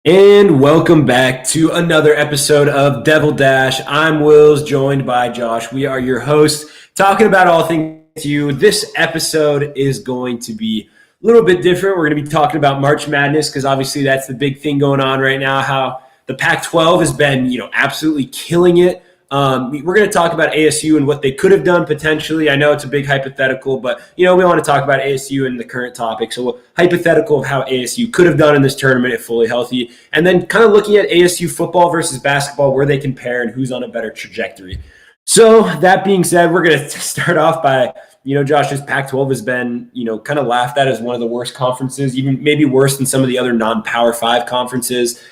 And welcome back to another episode of Devil Dash. I'm Wills, joined by Josh. We are your hosts, talking about all things to you. This episode is going to be a little bit different. We're going to be talking about March Madness because obviously that's the big thing going on right now, how the Pac-12 has been, absolutely killing it. We're going to talk about ASU and what they could have done potentially. I know it's a big hypothetical, but, we want to talk about ASU and the current topic. So hypothetical of how ASU could have done in this tournament if fully healthy, and then kind of looking at ASU football versus basketball, where they compare and who's on a better trajectory. So that being said, we're going to start off by, Josh's Pac-12 has been, kind of laughed at as one of the worst conferences, even maybe worse than some of the other non-Power 5 conferences.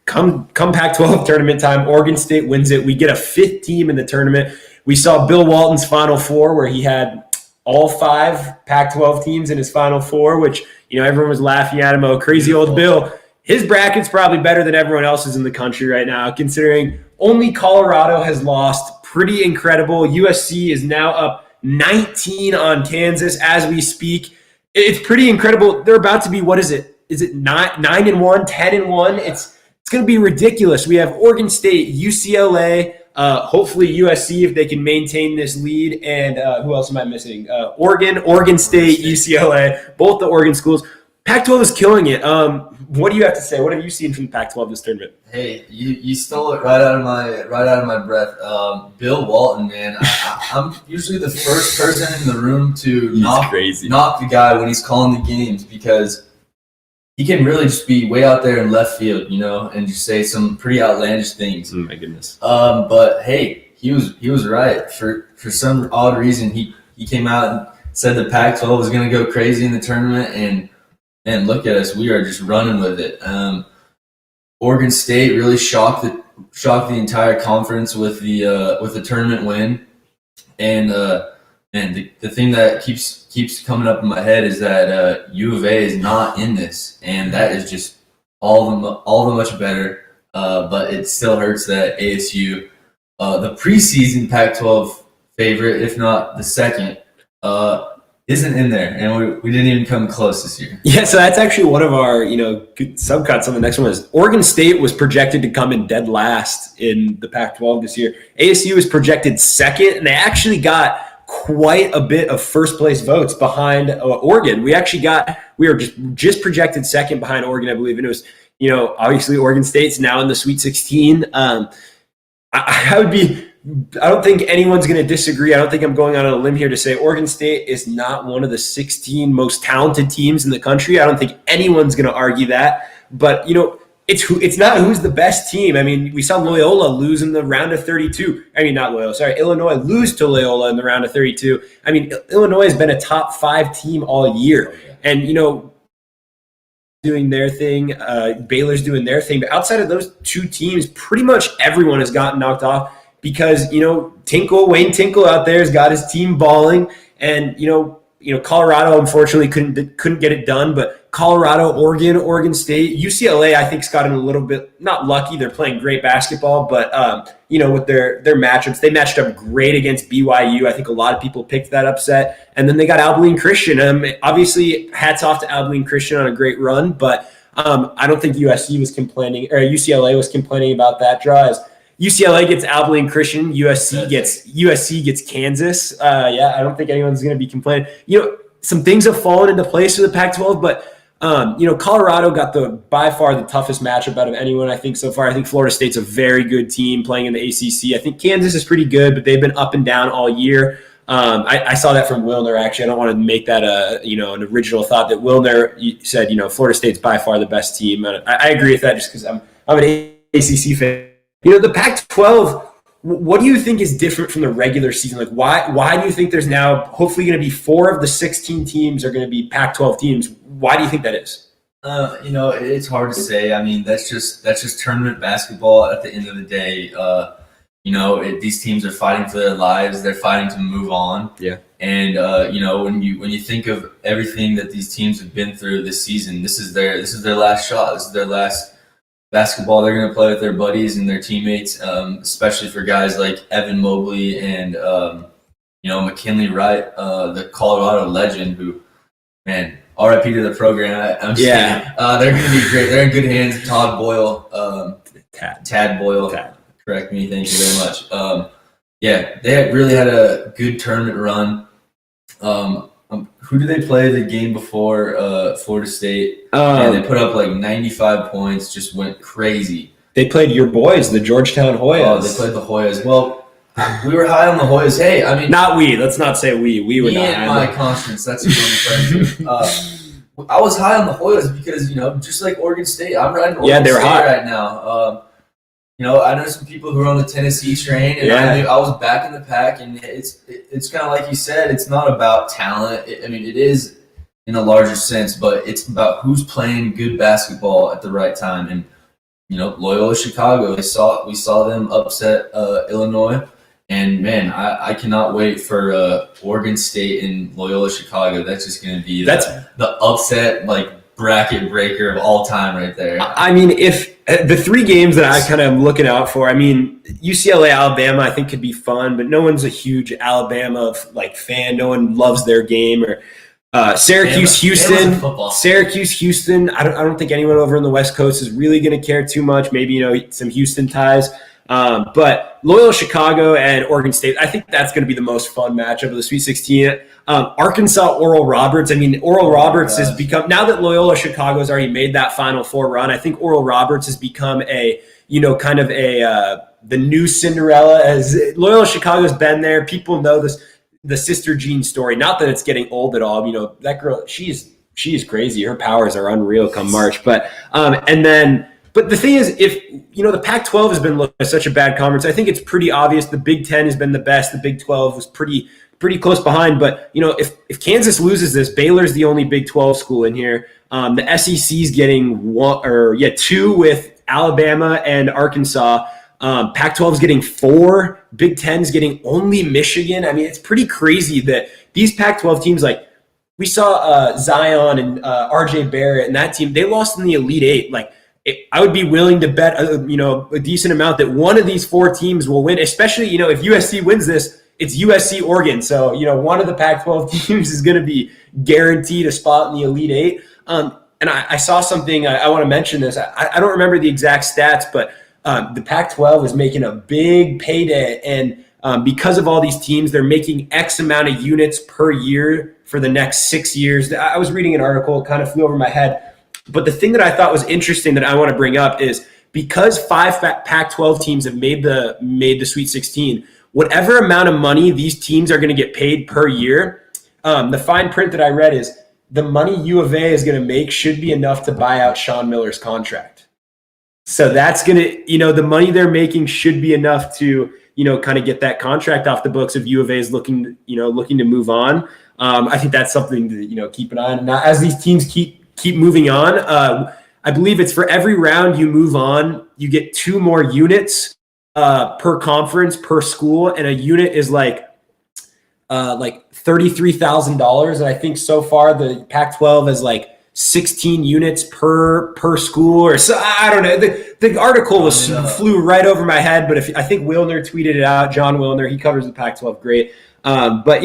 Come Pac-12 tournament time, Oregon State wins it. We get a fifth team in the tournament. We saw Bill Walton's Final Four where he had all 5 Pac-12 teams in his Final Four, which, everyone was laughing at him. Oh, crazy old Bill. His bracket's probably better than everyone else's in the country right now, considering only Colorado has lost. Pretty incredible. USC is now up 19 on Kansas as we speak. It's pretty incredible. They're about to be, what is it? Is it 9-1, 10-1? It's going to be ridiculous. We have Oregon State, UCLA, hopefully USC if they can maintain this lead, and who else am I missing? Oregon State, UCLA, both the Oregon schools. Pac-12 is killing it. What do you have to say? What have you seen from the Pac-12 this tournament? Hey, you stole it right out of my breath. Bill Walton, man, I'm usually the first person in the room to knock the guy when he's calling the games, because he can really just be way out there in left field, and just say some pretty outlandish things. Oh my goodness. But hey, he was right. For some odd reason, he came out and said the Pac-12 was going to go crazy in the tournament, and look at us, we are just running with it. Oregon State really shocked the entire conference with the tournament win, and the thing that keeps coming up in my head is that U of A is not in this, and that is just all the much better. But it still hurts that ASU, the preseason Pac-12 favorite, if not the second, isn't in there, and we didn't even come close this year. Yeah, so that's actually one of our good subcuts on the next one. Is Oregon State was projected to come in dead last in the Pac-12 this year. ASU is projected second, and they actually got quite a bit of first place votes behind Oregon. We were just projected second behind Oregon, I believe, and it was obviously Oregon State's now in the Sweet 16. I don't think anyone's going to disagree. I don't think I'm going out on a limb here to say Oregon State is not one of the 16 most talented teams in the country. I don't think anyone's going to argue that. But, it's not who's the best team. I mean, we saw Loyola lose in the round of 32. I mean, not Loyola, sorry, Illinois lose to Loyola in the round of 32. I mean, Illinois has been a top 5 team all year. And, doing their thing, Baylor's doing their thing. But outside of those 2 teams, pretty much everyone has gotten knocked off because, Wayne Tinkle out there has got his team balling. And, Colorado unfortunately couldn't get it done, but Colorado, Oregon State, UCLA, I think's gotten a little bit not lucky. They're playing great basketball, but with their matchups, they matched up great against BYU. I think a lot of people picked that upset, and then they got Abilene Christian. Obviously, hats off to Abilene Christian on a great run, but I don't think USC was complaining or UCLA was complaining about that draw. As UCLA gets Abilene Christian, USC gets Kansas. I don't think anyone's going to be complaining. Some things have fallen into place for the Pac-12, but Colorado got by far the toughest matchup out of anyone, I think, so far. I think Florida State's a very good team playing in the ACC. I think Kansas is pretty good, but they've been up and down all year. I saw that from Wilner, actually. I don't want to make that an original thought that Wilner said, Florida State's by far the best team. I agree with that just because I'm an ACC fan. The Pac-12, what do you think is different from the regular season? Like, why do you think there's now hopefully going to be 4 of the 16 teams are going to be Pac-12 teams? Why do you think that is? It's hard to say. I mean, that's just tournament basketball at the end of the day. these teams are fighting for their lives. They're fighting to move on. Yeah. And when you think of everything that these teams have been through this season, this is their last shot. This is their last basketball they're going to play with their buddies and their teammates, especially for guys like Evan Mobley and McKinley Wright, the Colorado legend, who, man, RIP to the program. I'm just kidding. They're going to be great. They're in good hands. Todd Boyle, Tad Boyle. Correct me. Thank you very much. They really had a good tournament run. Who did they play the game before? Florida State. And they put up like 95 points. Just went crazy. They played your boys, the Georgetown Hoyas. Oh, they played the Hoyas. Well, we were high on the Hoyas. Hey, I mean, not we. Let's not say we. We were not. And my conscience. That's what I'm referring to. I was high on the Hoyas because just like Oregon State, I'm riding Oregon State hot right now. I know some people who are on the Tennessee train, and I was back in the pack, and it's kind of like you said, it's not about talent. It is in a larger sense, but it's about who's playing good basketball at the right time. And Loyola Chicago, we saw them upset Illinois, and man, I cannot wait for Oregon State and Loyola Chicago. That's just going to be the upset bracket breaker of all time right there. I mean, if the three games that I kind of am looking out for, I mean, UCLA, Alabama, I think could be fun, but no one's a huge Alabama fan. No one loves their game. Or Syracuse, Houston. Syracuse, Houston. I don't think anyone over on the West Coast is really going to care too much. Maybe some Houston ties. But Loyola Chicago and Oregon State, I think that's going to be the most fun matchup of the Sweet 16. Arkansas, Oral Roberts. I mean, Oral Roberts has become, now that Loyola Chicago has already made that Final Four run, I think Oral Roberts has become the new Cinderella. As Loyola Chicago's been there, people know the Sister Jean story. Not that it's getting old at all. That girl, she is crazy. Her powers are unreal come March. But But the thing is, if the Pac-12 has been looked at such a bad conference, I think it's pretty obvious. The Big Ten has been the best. The Big 12 was pretty close behind. But if Kansas loses this, Baylor's the only Big 12 school in here. The SEC's getting two with Alabama and Arkansas. Pac-12 is getting 4. Big 10 is getting only Michigan. I mean, it's pretty crazy that these Pac-12 teams, we saw Zion and RJ Barrett and that team, they lost in the Elite Eight. I would be willing to bet a decent amount that one of these 4 teams will win, especially if USC wins this, it's USC Oregon. So one of the Pac-12 teams is going to be guaranteed a spot in the Elite Eight. And I saw something, I want to mention this. I don't remember the exact stats, but the Pac-12 is making a big payday, and because of all these teams, they're making X amount of units per year for the next 6 years. I was reading an article, it kind of flew over my head. But the thing that I thought was interesting that I want to bring up is because 5 Pac-12 teams have made the Sweet 16, whatever amount of money these teams are going to get paid per year, the fine print that I read is the money U of A is going to make should be enough to buy out Sean Miller's contract. So that's going to, the money they're making should be enough to, kind of get that contract off the books if U of A is looking to move on. I think that's something to, keep an eye on. And now as these teams keep moving on. I believe it's for every round you move on, you get 2 more units per conference, per school, and a unit is like $33,000. And I think so far the Pac-12 has 16 units per school, or so. I don't know. The article flew right over my head, but I think Wilner tweeted it out. John Wilner, he covers the Pac-12 great. But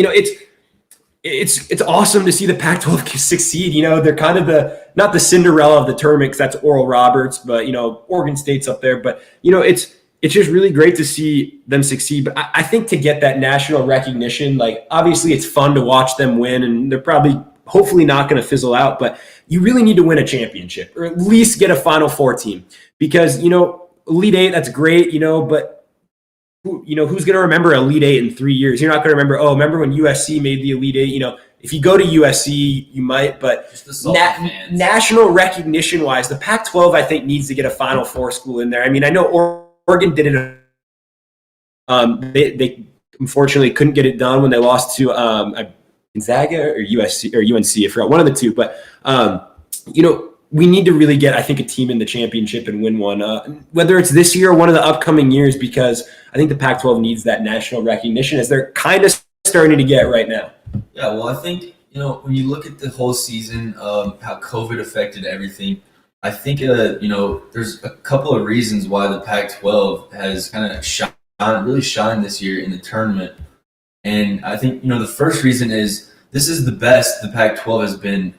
it's awesome to see the Pac-12 succeed. They're kind of not the Cinderella of the tournament, because that's Oral Roberts, but Oregon State's up there. But it's just really great to see them succeed. But I think to get that national recognition, obviously it's fun to watch them win, and they're probably hopefully not going to fizzle out. But you really need to win a championship, or at least get a Final Four team, because Elite Eight, that's great, but who's going to remember Elite Eight in 3 years? You're not going to remember when USC made the Elite Eight. If you go to USC, you might, but national recognition wise, the Pac-12, I think, needs to get a Final Four school in there. I mean, I know Oregon did it. They unfortunately couldn't get it done when they lost to Gonzaga or USC or UNC. I forgot, one of the two, but we need to really get, I think, a team in the championship and win one, whether it's this year or one of the upcoming years, because I think the Pac-12 needs that national recognition as they're kind of starting to get right now. Yeah, well, I think, when you look at the whole season, how COVID affected everything, I think, there's a couple of reasons why the Pac-12 has kind of really shined this year in the tournament. And I think, the first reason is this is the best the Pac-12 has been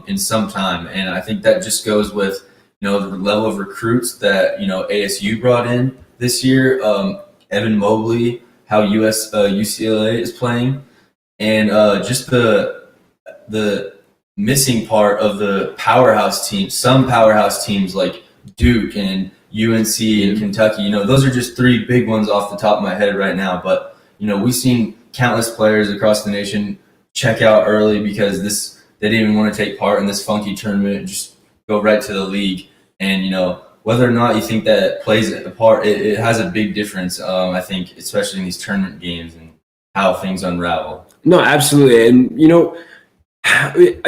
in some time. And I think that just goes with, the level of recruits that, ASU brought in this year, Evan Mobley, how UCLA is playing, and just the missing part of the powerhouse teams, some powerhouse teams like Duke and UNC and Kentucky, those are just three big ones off the top of my head right now. But, we've seen countless players across the nation check out early because they didn't even want to take part in this funky tournament and just go right to the league. And, whether or not you think that plays a part, it has a big difference, I think, especially in these tournament games and how things unravel. No, absolutely. And,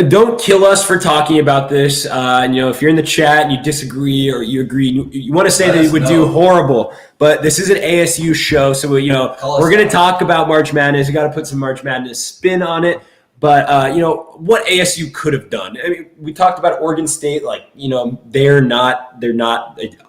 don't kill us for talking about this. If you're in the chat and you disagree or you agree, you want to say that it would do horrible, but this is an ASU show. So, we're going to talk about March Madness. We got to put some March Madness spin on it. But, what ASU could have done. I mean, we talked about Oregon State, they're not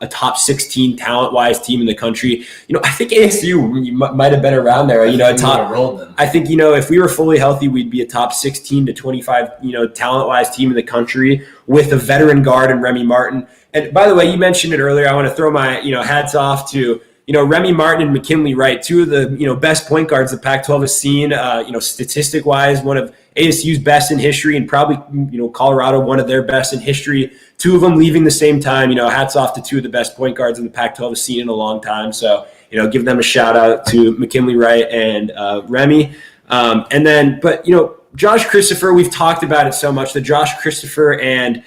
a top 16 talent-wise team in the country. I think ASU might have been around there. I think, if we were fully healthy, we'd be a top 16 to 25, talent-wise team in the country with a veteran guard and Remy Martin. And by the way, you mentioned it earlier. I want to throw my, hats off to Remy Martin and McKinley Wright, two of the, best point guards the Pac-12 has seen, statistic-wise, one of ASU's best in history and probably, Colorado, one of their best in history. Two of them leaving the same time, hats off to two of the best point guards in the Pac-12 has seen in a long time. So, give them a shout out to McKinley Wright and Remy. But Josh Christopher, we've talked about it so much, that Josh Christopher and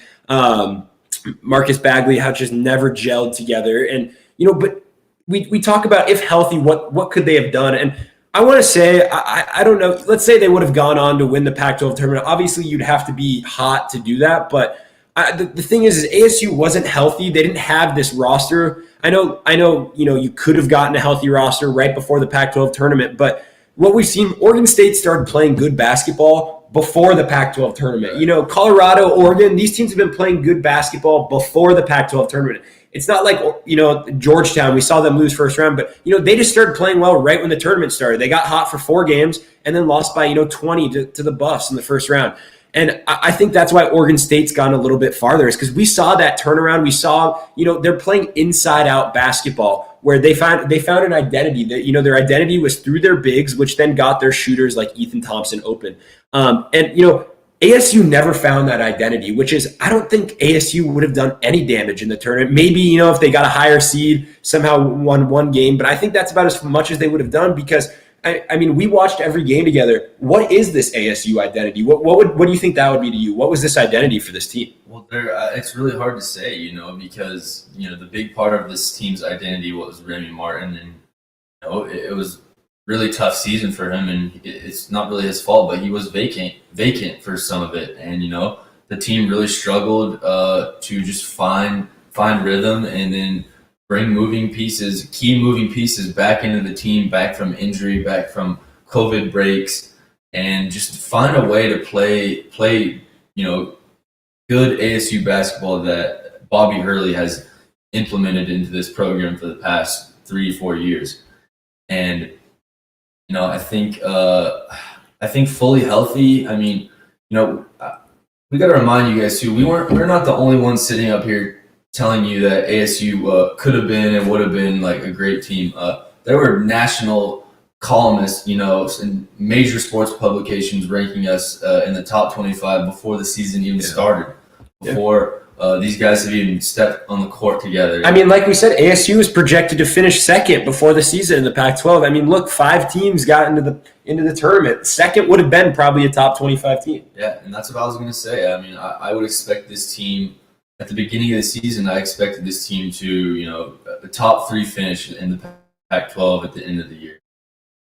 Marcus Bagley have just never gelled together. And, but we talk about, if healthy, what could they have done? And I want to say, I don't know, let's say they would have gone on to win the Pac-12 tournament. Obviously, you'd have to be hot to do that. But the thing is ASU wasn't healthy. They didn't have this roster. I know, you could have gotten a healthy roster right before the Pac-12 tournament. But what we've seen, Oregon State started playing good basketball before the Pac-12 tournament. Colorado, Oregon, these teams have been playing good basketball before the Pac-12 tournament. It's not like, Georgetown, we saw them lose first round, but, they just started playing well right when the tournament started. They got hot for 4 games and then lost by, 20 to the Buffs in the first round. And I think that's why Oregon State's gone a little bit farther, is because we saw that turnaround. We saw, they're playing inside out basketball where they found an identity that, their identity was through their bigs, which then got their shooters like Ethan Thompson open. ASU never found that identity, which is, I don't think ASU would have done any damage in the tournament. Maybe, if they got a higher seed, somehow won one game, but I think that's about as much as they would have done because, we watched every game together. What is this ASU identity? What do you think that would be to you? What was this identity for this team? Well, it's really hard to say, because, the big part of this team's identity was Remy Martin, and, it was really tough season for him, and it's not really his fault, but he was vacant for some of it. And, the team really struggled to just find rhythm and then bring key moving pieces back into the team, back from injury, back from COVID breaks, and just find a way to play, good ASU basketball that Bobby Hurley has implemented into this program for the past 3-4 years. And I think fully healthy. We got to remind you guys too. We're not the only ones sitting up here telling you that ASU could have been and would have been like a great team. There were national columnists, in major sports publications ranking us in the top 25 before the season even started. Before these guys have even stepped on the court together. Like we said, ASU is projected to finish second before the season in the Pac-12. Look, 5 teams got into the tournament. Second would have been probably a top 25 team. Yeah, and that's what I was going to say. I would expect this team at the beginning of the season. I expected this team to, a top 3 finish in the Pac-12 at the end of the year,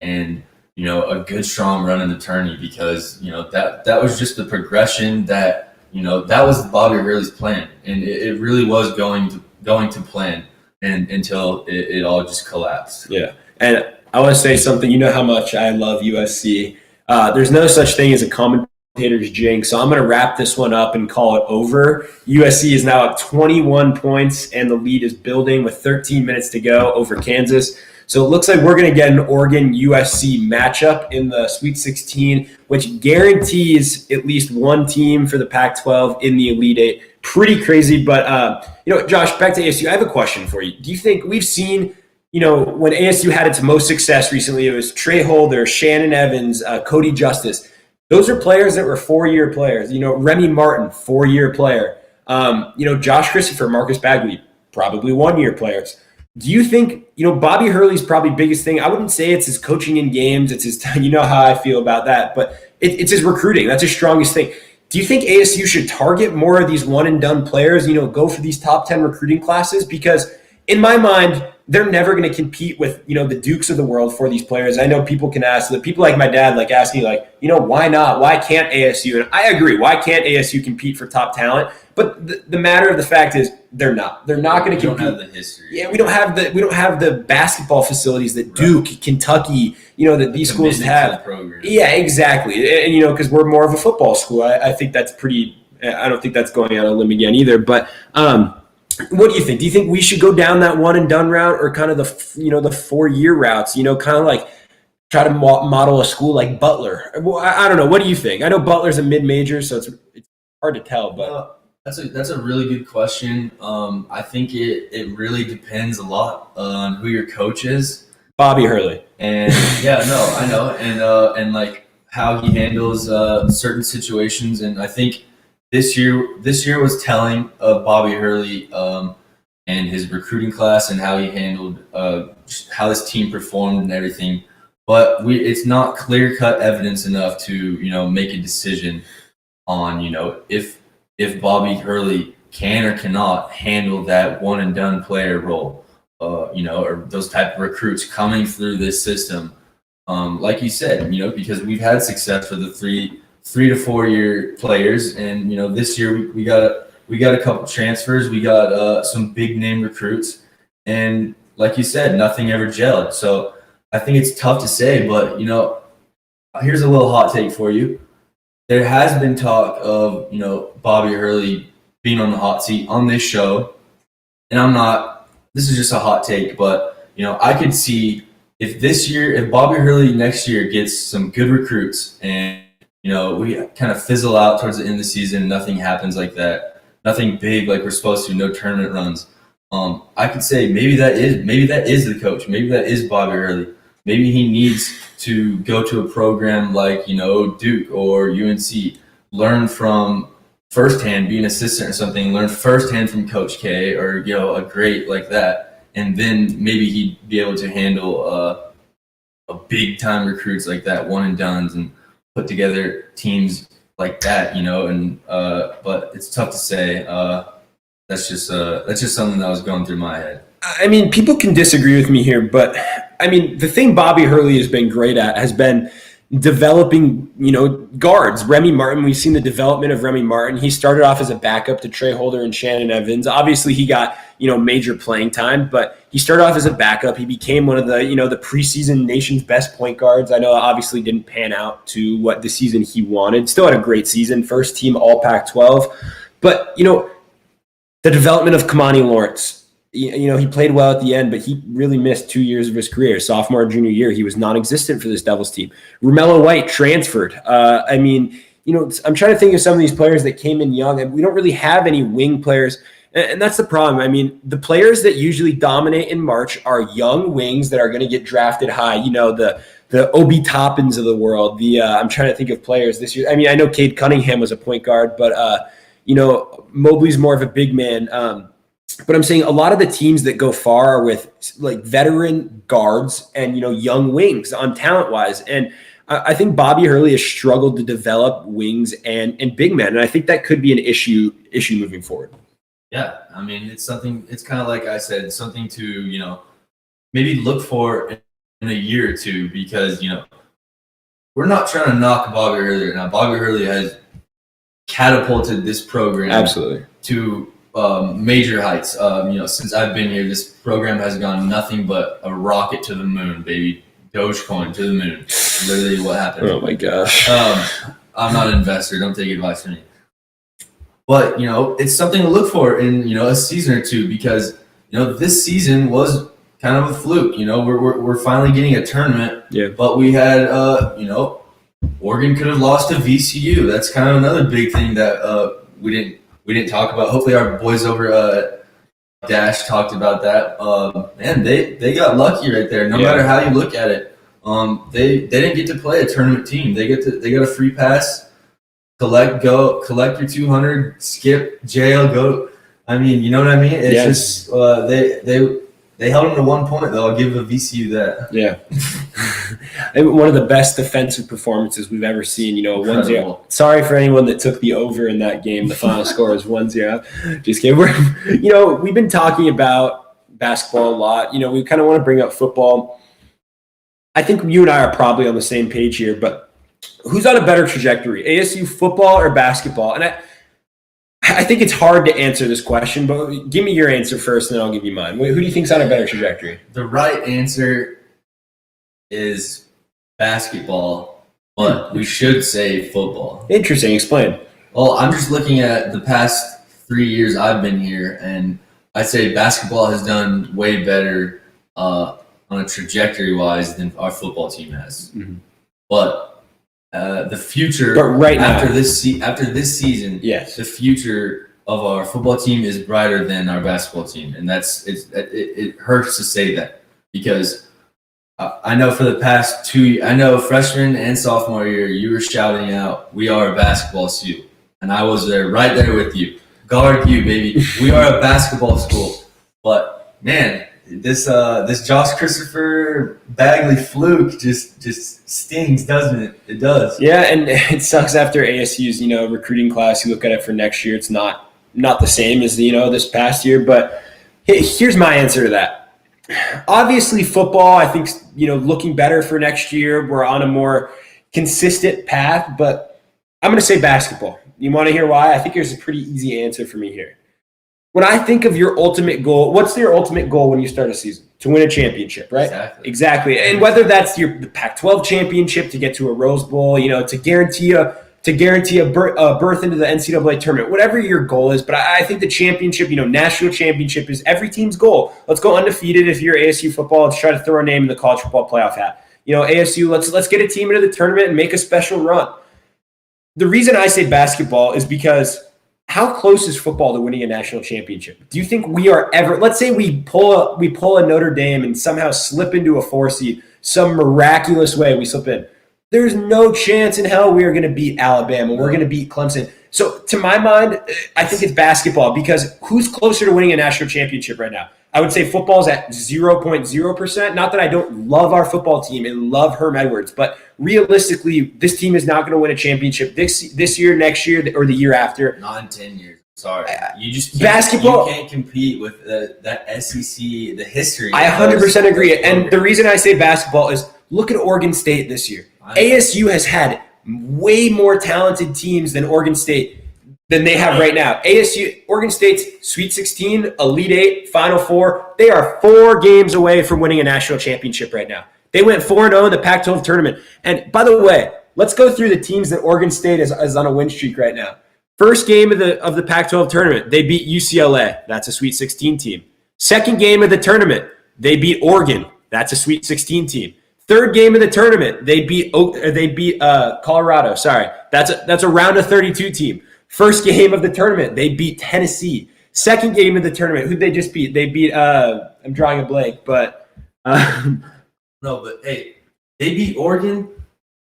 and a good strong run in the tourney because that was just the progression that that was Bobby Hurley's plan, and it really was going to plan, and until it all just collapsed. Yeah, and I want to say something. You know how much I love USC. There's no such thing as a commentator's jinx, so I'm going to wrap this one up and call it over. USC is now up 21 points, and the lead is building with 13 minutes to go over Kansas. So it looks like we're going to get an Oregon-USC matchup in the Sweet 16, which guarantees at least one team for the Pac-12 in the Elite Eight. Pretty crazy, but Josh, back to ASU. I have a question for you. Do you think we've seen, when ASU had its most success recently, it was Trey Holder, Shannon Evans, Cody Justice. Those are players that were 4-year players. Remy Martin, 4-year player. Josh Christopher, Marcus Bagley, probably 1-year players. Do you think, Bobby Hurley's probably biggest thing? I wouldn't say it's his coaching in games. It's his, how I feel about that, but it's his recruiting. That's his strongest thing. Do you think ASU should target more of these one-and-done players, go for these top 10 recruiting classes? Because in my mind, they're never going to compete with, the Dukes of the world for these players. I know people can ask, the people like my dad, ask me, why not? Why can't ASU? And I agree. Why can't ASU compete for top talent? But the matter of the fact is they're not. They're not going to compete. We don't have the history. Yeah, we don't have the basketball facilities that Duke, right, Kentucky, that these schools have. Yeah, exactly. And because we're more of a football school, I think that's pretty. I don't think that's going out on a limb again either. But what do you think? Do you think we should go down that one and done route, or kind of the 4-year routes? Kind of try to model a school like Butler. Well, I don't know. What do you think? I know Butler's a mid-major, so it's hard to tell, but. That's a really good question. I think it really depends a lot on who your coach is. Bobby Hurley. And yeah, no, I know, and how he handles certain situations. And I think this year was telling of Bobby Hurley and his recruiting class and how he handled how his team performed and everything. But it's not clear-cut evidence enough to make a decision on if Bobby Hurley can or cannot handle that one-and-done player role, or those type of recruits coming through this system. Like you said, because we've had success for the 3 to 4 year players, and this year we got a couple transfers, we got some big name recruits, and like you said, nothing ever gelled. So I think it's tough to say, but here's a little hot take for you. There has been talk of, Bobby Hurley being on the hot seat on this show. And this is just a hot take, but, I could see if Bobby Hurley next year gets some good recruits and, we kind of fizzle out towards the end of the season, nothing happens like that, nothing big like we're supposed to, no tournament runs. I could say maybe that is the coach. Maybe that is Bobby Hurley. Maybe he needs to go to a program like, Duke or UNC, learn from firsthand, be an assistant or something, learn firsthand from Coach K or, a great like that. And then maybe he'd be able to handle a big time recruits like that, one and dones, and put together teams like that, but it's tough to say. That's just something that was going through my head. I mean, people can disagree with me here, but I mean, the thing Bobby Hurley has been great at has been developing, guards. Remy Martin, we've seen the development of Remy Martin. He started off as a backup to Trey Holder and Shannon Evans. Obviously, he got, major playing time, but he started off as a backup. He became one of the, the preseason nation's best point guards. I know obviously didn't pan out to what the season he wanted. Still had a great season, first team All Pac-12. But, the development of Kamani Lawrence, he played well at the end, but he really missed 2 years of his career. Sophomore and junior year, he was non-existent for this Devils team. Romello White transferred. I'm trying to think of some of these players that came in young, and we don't really have any wing players, and that's the problem. I mean, the players that usually dominate in March are young wings that are going to get drafted high. The Obi Toppins of the world. I'm trying to think of players this year. I mean, I know Cade Cunningham was a point guard, but Mobley's more of a big man. But I'm saying a lot of the teams that go far are with veteran guards and, young wings on talent wise. And I think Bobby Hurley has struggled to develop wings and big men. And I think that could be an issue moving forward. Yeah. I mean, it's kind of like I said, something to, maybe look for in a year or two, because, we're not trying to knock Bobby Hurley. Now, Bobby Hurley has catapulted this program Absolutely to major heights. Since I've been here, this program has gone nothing but a rocket to the moon, baby. Dogecoin to the moon. Literally what happened. Oh my gosh. I'm not an investor. Don't take advice from me. But, it's something to look for in, a season or two because, this season was kind of a fluke. We're finally getting a tournament. Yeah. But we had, Oregon could have lost to VCU. That's kind of another big thing that we didn't talk about. Hopefully our boys over Dash talked about that. Man, they got lucky right there. No matter how you look at it, they didn't get to play a tournament team. They got a free pass, collect your 200, skip, jail, go. I mean, you know what I mean? It's just they held them to 1 point though. I'll give a VCU that. Yeah. One of the best defensive performances we've ever seen. 1-0. Sorry for anyone that took the over in that game. The final score was 1-0. Just kidding. We've been talking about basketball a lot. We kind of want to bring up football. I think you and I are probably on the same page here, but who's on a better trajectory, ASU football or basketball? And I think it's hard to answer this question, but give me your answer first, and then I'll give you mine. Who do you think's on a better trajectory? The right answer is basketball, but we should say football. Interesting. Explain. Well, I'm just looking at the past 3 years I've been here, and I'd say basketball has done way better on a trajectory-wise than our football team has. Mm-hmm. But the future, after this season, yes, the future of our football team is brighter than our basketball team, and it hurts to say that because I know for the past 2 years, I know freshman and sophomore year, you were shouting out, "We are a basketball school," and I was right there with you. Guard you, baby. We are a basketball school. But man, this Josh Christopher Bagley fluke just stings, doesn't it? It does. Yeah, and it sucks after ASU's recruiting class. You look at it for next year, it's not the same as this past year. But here's my answer to that. Obviously, football, I think, looking better for next year. We're on a more consistent path, but I'm going to say basketball. You want to hear why? I think there's a pretty easy answer for me here. When I think of your ultimate goal, what's your ultimate goal when you start a season? To win a championship, right? Exactly. And whether that's the Pac-12 championship, to get to a Rose Bowl, to guarantee a berth into the NCAA tournament, whatever your goal is. But I think the championship, national championship is every team's goal. Let's go undefeated if you're ASU football. Let's try to throw our name in the college football playoff hat. ASU, let's get a team into the tournament and make a special run. The reason I say basketball is because how close is football to winning a national championship? Do you think we are ever – let's say we pull a Notre Dame and somehow slip into a 4 seed, some miraculous way we slip in. There's no chance in hell we are going to beat Alabama. We're going to beat Clemson. So to my mind, I think it's basketball because who's closer to winning a national championship right now? I would say football's at 0.0%. Not that I don't love our football team and love Herm Edwards, but realistically, this team is not going to win a championship this year, next year, or the year after. Not in 10 years. Sorry. You just can't, basketball. You can't compete with that SEC, the history. I 100% agree. And the reason I say basketball is look at Oregon State this year. ASU has had way more talented teams than Oregon State than they have right now. Oregon State's Sweet 16, Elite 8, Final Four. They are 4 games away from winning a national championship right now. They went 4-0 in the Pac-12 tournament. And by the way, let's go through the teams that Oregon State is on a win streak right now. First game of the Pac-12 tournament, they beat UCLA. That's a Sweet 16 team. Second game of the tournament, they beat Oregon. That's a Sweet 16 team. Third game of the tournament, they beat Colorado. Sorry, that's a round of 32 team. First game of the tournament, they beat Tennessee. Second game of the tournament, who'd they just beat? They beat I'm drawing a blank, but no, but hey, they beat Oregon.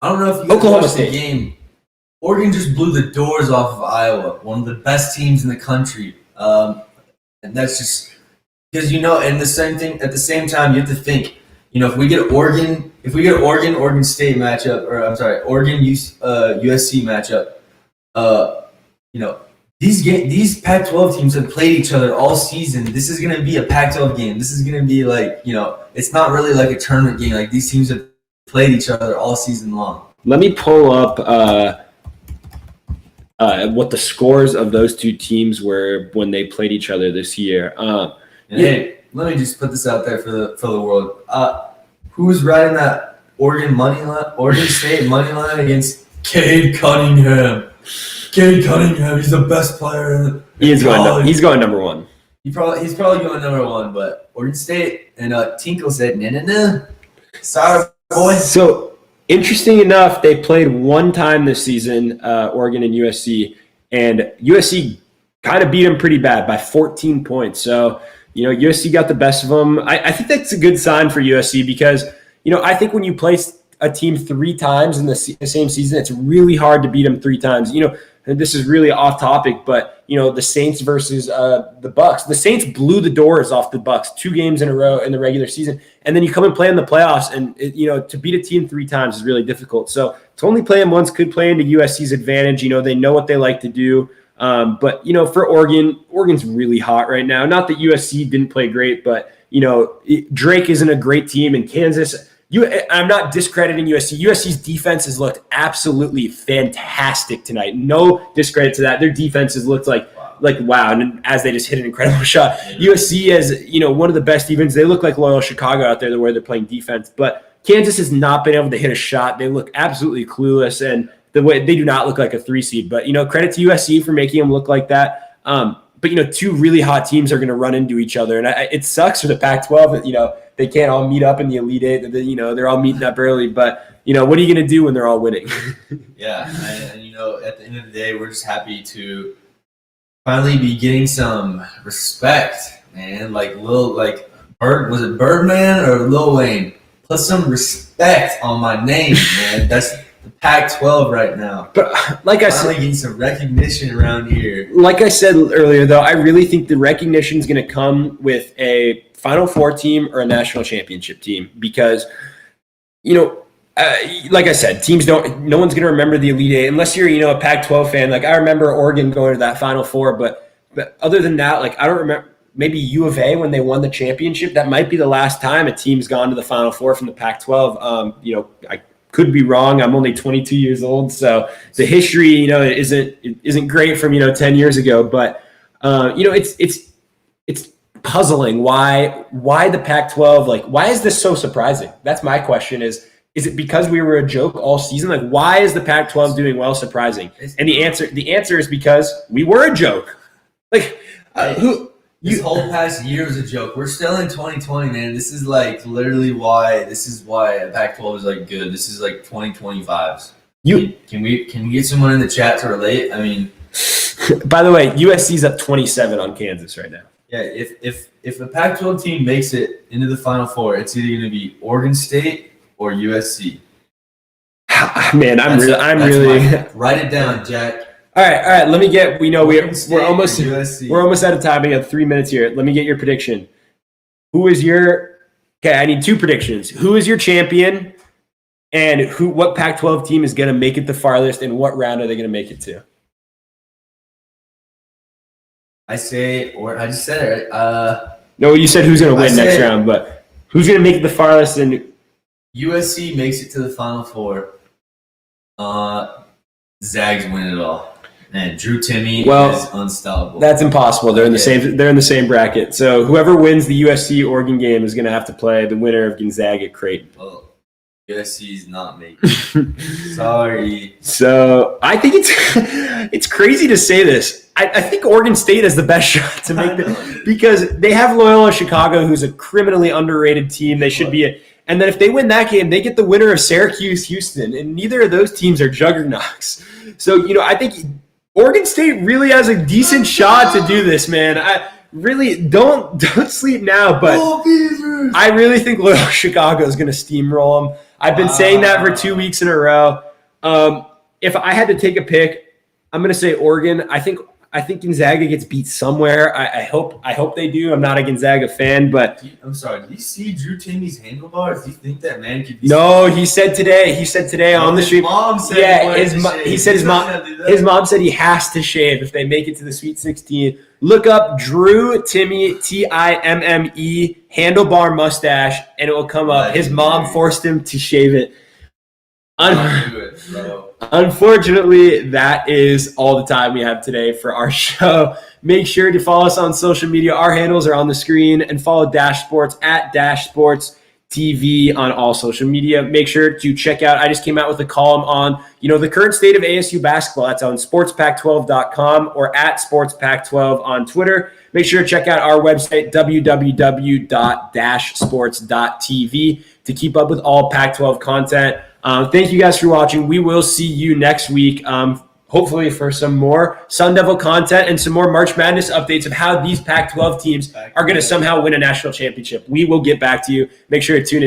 I don't know if you Oklahoma watched the game. Oregon just blew the doors off of Iowa, one of the best teams in the country, and that's just because and the same thing at the same time you have to think. If we get Oregon State matchup, or I'm sorry, Oregon USC matchup, these Pac-12 teams have played each other all season. This is going to be a Pac-12 game. This is going to be like, it's not really like a tournament game. Like these teams have played each other all season long. Let me pull up what the scores of those two teams were when they played each other this year. Hey, let me just put this out there for the world. Who's riding that Oregon State money line against Cade Cunningham? Cade Cunningham, he's the best player in the He's going number one. He's probably going number one, but Oregon State and Tinkle said, no. Sorry, boy. So, interesting enough, they played one time this season, Oregon and USC, and USC kind of beat them pretty bad by 14 points. So, USC got the best of them. I think that's a good sign for USC because, I think when you play a team three times in the same season, it's really hard to beat them three times. And this is really off topic, but the Saints versus the Bucks. The Saints blew the doors off the Bucks 2 games in a row in the regular season, and then you come and play in the playoffs, and to beat a team 3 times is really difficult. So to only play them once could play into USC's advantage. They know what they like to do. But for Oregon's really hot right now. Not that USC didn't play great, but Drake isn't a great team, and Kansas. I'm not discrediting USC. USC's defense has looked absolutely fantastic tonight. No discredit to that. Their defense has looked like wow, and as they just hit an incredible shot. USC is one of the best defenses. They look like Loyola Chicago out there, the way they're playing defense. But Kansas has not been able to hit a shot. They look absolutely clueless, and the way they do not look like a 3 seed. But credit to USC for making them look like that. But 2 really hot teams are going to run into each other, and it sucks for the Pac-12 that they can't all meet up in the Elite Eight. They're all meeting up early, but what are you going to do when they're all winning? Yeah, and at the end of the day, we're just happy to finally be getting some respect, man. Was it Birdman or Lil Wayne? Put some respect on my name, man. That's the Pac-12 right now. But like I said, getting some recognition around here. Like I said earlier, though, I really think the recognition is going to come with a Final Four team or a national championship team because, like I said, no one's going to remember the Elite Eight unless you're, a Pac-12 fan. Like I remember Oregon going to that Final Four, but other than that, I don't remember. Maybe U of A when they won the championship. That might be the last time a team's gone to the Final Four from the Pac-12. I could be wrong. I'm only 22 years old, so the history, isn't great from 10 years ago. But it's puzzling why the Pac-12 why is this so surprising? That's my question. Is it because we were a joke all season? Why is the Pac-12 doing well surprising? And the answer is because we were a joke. This whole past year was a joke. We're still in 2020, man. This is literally why. This is why Pac-12 is good. This is 2025s. Can we get someone in the chat to relate? I mean, by the way, USC's up 27 on Kansas right now. Yeah, if a Pac-12 team makes it into the Final Four, it's either going to be Oregon State or USC. Man, I'm really write it down, Jack. All right. Let me get. We're almost out of time. We have 3 minutes here. Let me get your prediction. Who is your? Okay, I need 2 predictions. Who is your champion, and what Pac-12 team is going to make it the farthest, and what round are they going to make it to? I just said it. No, you said who's going to win next round, but who's going to make it the farthest? And USC makes it to the Final Four. Zags win it all. And Drew Timme is unstoppable. That's impossible. They're in the same bracket. So whoever wins the USC Oregon game is going to have to play the winner of Gonzaga Creighton. Well, USC's not making. Sorry. So I think it's crazy to say this. I think Oregon State has the best shot to make it because they have Loyola Chicago, who's a criminally underrated team. They should be and then if they win that game, they get the winner of Syracuse Houston, and neither of those teams are juggernauts. So I think Oregon State really has a decent shot to do this, man. I really don't sleep now, but I really think Loyola Chicago is going to steamroll them. I've been saying that for 2 weeks in a row. If I had to take a pick, I'm going to say Oregon. I think Gonzaga gets beat somewhere. I hope they do. I'm not a Gonzaga fan, but I'm sorry. Did you see Drew Timme's handlebars? Do you think that man could be? No, he said today on the street. Mom said his mom said he has to shave if they make it to the Sweet 16. Look up Drew Timme Timme handlebar mustache, and it will come up. His mom forced him to shave it. I'll do it, bro. Unfortunately, that is all the time we have today for our show. Make sure to follow us on social media. Our handles are on the screen, and follow Dash Sports at Dash Sports TV on all social media. Make sure to check out, I just came out with a column on, the current state of ASU basketball. That's on sportspac12.com or at sportspac12 on Twitter. Make sure to check out our website, www.dashsports.tv, to keep up with all Pac-12 content. Thank you guys for watching. We will see you next week, hopefully for some more Sun Devil content and some more March Madness updates of how these Pac-12 teams are going to somehow win a national championship. We will get back to you. Make sure to tune in